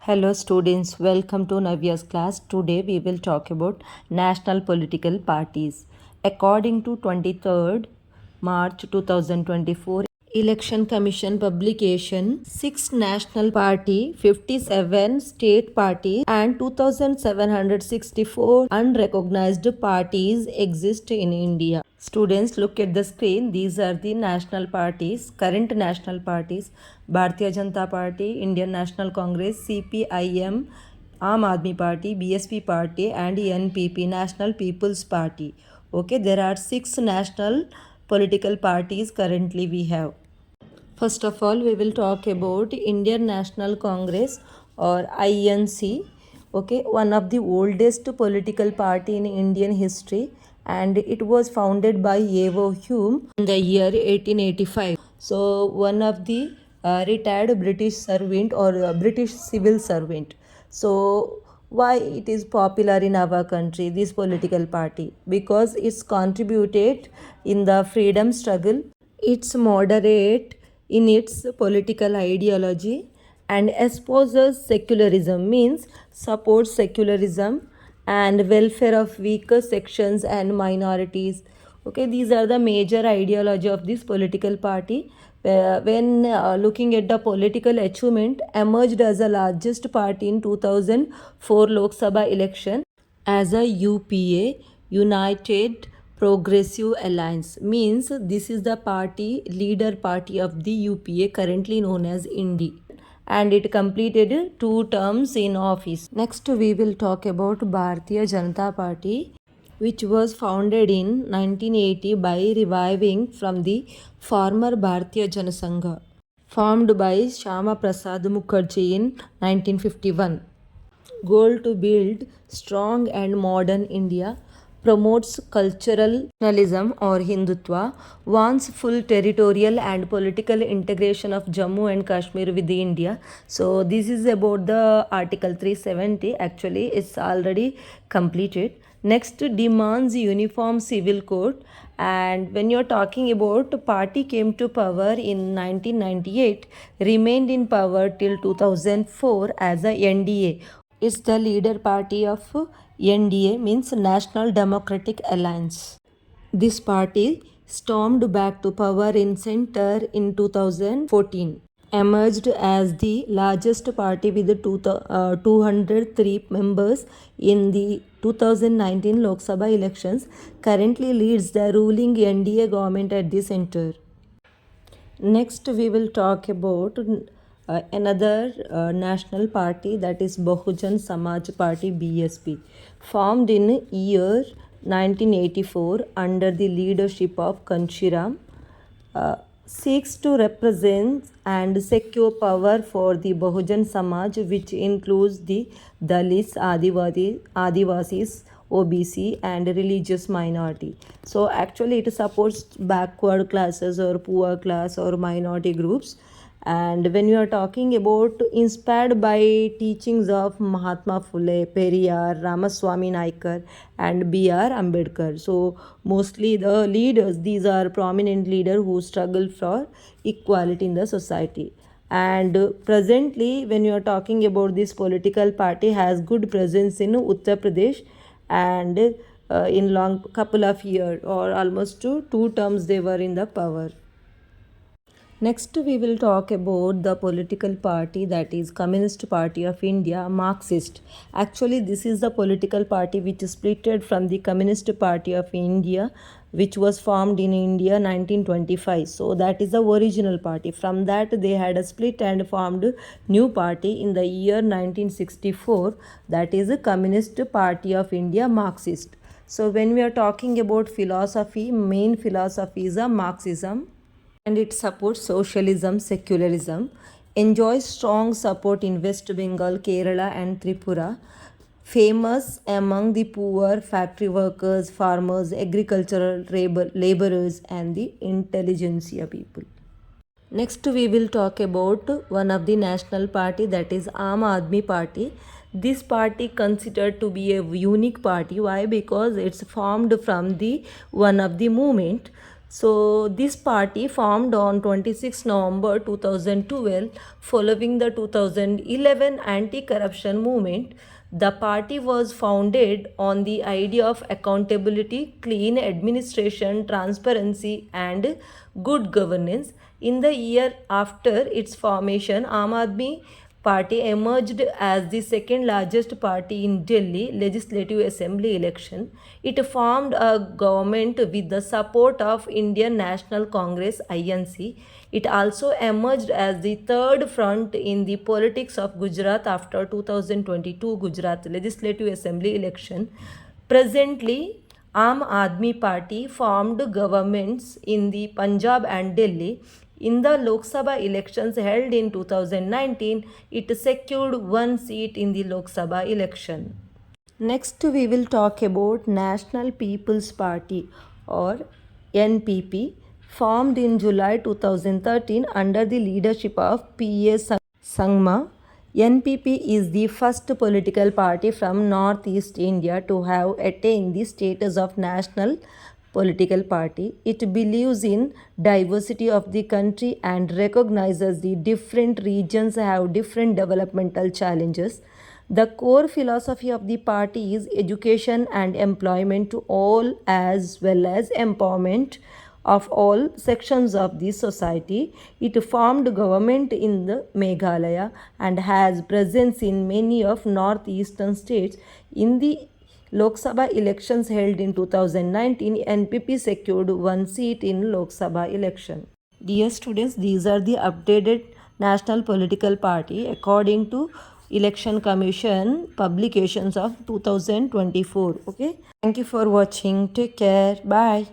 Hello students, welcome to Navya's class. Today we will talk about national political parties. According to 23rd March 2024 Election Commission publication, 6 national party, 57 state parties and 2764 unrecognized parties exist in India. Students, look at the screen. These are the national parties, current national parties: Bharatiya Janata Party, Indian National Congress, CPIM, Aam Aadmi Party, BSP Party, and NPP, National People's Party. Okay, there are 6 national political parties currently we have. First of all, we will talk about Indian National Congress or INC. Okay, one of the oldest political party in Indian history, and it was founded by Yevo Hume in the year 1885. So, one of the retired British servant or British civil servant. So, why it is popular in our country, this political party? Because it's contributed in the freedom struggle. It's moderate in its political ideology and espouses secularism, means supports secularism and welfare of weaker sections and minorities. Okay, these are the major ideology of this political party. When looking at the political achievement, emerged as the largest party in 2004 Lok Sabha election as a UPA, United Progressive Alliance, means this is the party leader party of the UPA, currently known as Indi, and it completed 2 terms in office. Next we will talk about Bharatiya Janata Party, which was founded in 1980 by reviving from the former Bharatiya Janasangha, formed by Shyama Prasad Mukherjee in 1951. Goal to build strong and modern India, promotes cultural nationalism or Hindutva, wants full territorial and political integration of Jammu and Kashmir with India. So this is about the Article 370. Actually, it's already completed. Next, demands uniform civil code. And when you're talking about party came to power in 1998, remained in power till 2004 as a NDA. It's the leader party of NDA, means National Democratic Alliance. This party stormed back to power in center in 2014, emerged as the largest party with 203 members in the 2019 Lok Sabha elections, currently leads the ruling NDA government at the center. Next, we will talk about another national party, that is Bahujan Samaj Party, BSP, formed in year 1984 under the leadership of Kanshiram, seeks to represent and secure power for the Bahujan Samaj, which includes the Dalits, Adivasis, OBC, and religious minority. So actually it supports backward classes or poor class or minority groups. And when you are talking about inspired by teachings of Mahatma Phule, Periyar, Ramaswamy Naikar, and B.R. Ambedkar. So mostly the leaders, these are prominent leaders who struggle for equality in the society. And presently, when you are talking about this political party, has good presence in Uttar Pradesh, and in long couple of years or almost 2 terms they were in the power. Next, we will talk about the political party, that is Communist Party of India, Marxist. Actually, this is the political party which is splitted from the Communist Party of India, which was formed in India 1925. So that is the original party. From that, they had a split and formed new party in the year 1964. That is the Communist Party of India, Marxist. So when we are talking about philosophy, main philosophy is a Marxism, and it supports socialism, secularism, enjoys strong support in West Bengal, Kerala, and Tripura, famous among the poor, factory workers, farmers, agricultural laborers, and the intelligentsia people. Next, we will talk about one of the national party, that is Aam Aadmi Party. This party considered to be a unique party. Why? Because it's formed from the one of the movement So this party formed on 26 November 2012 following the 2011 anti-corruption movement. The party was founded on the idea of accountability, clean administration, transparency and good governance. In the year after its formation, Aam Aadmi Party emerged as the second largest party in Delhi Legislative Assembly election. It formed a government with the support of Indian National Congress (INC). It also emerged as the third front in the politics of Gujarat after 2022 Gujarat Legislative Assembly election. Presently, Aam Aadmi Party formed governments in the Punjab and Delhi. In the Lok Sabha elections held in 2019, it secured one seat in the Lok Sabha election. Next, we will talk about National People's Party or NPP, formed in July 2013 under the leadership of P.A. Sangma. NPP is the first political party from Northeast India to have attained the status of national political party. It believes in diversity of the country and recognizes the different regions have different developmental challenges. The core philosophy of the party is education and employment to all as well as empowerment of all sections of the society. It formed government in the Meghalaya and has presence in many of northeastern states. In the Lok Sabha elections held in 2019, NPP secured one seat in Lok Sabha election. Dear students, these are the updated national political party according to Election Commission publications of 2024. Okay. Thank you for watching. Take care. Bye.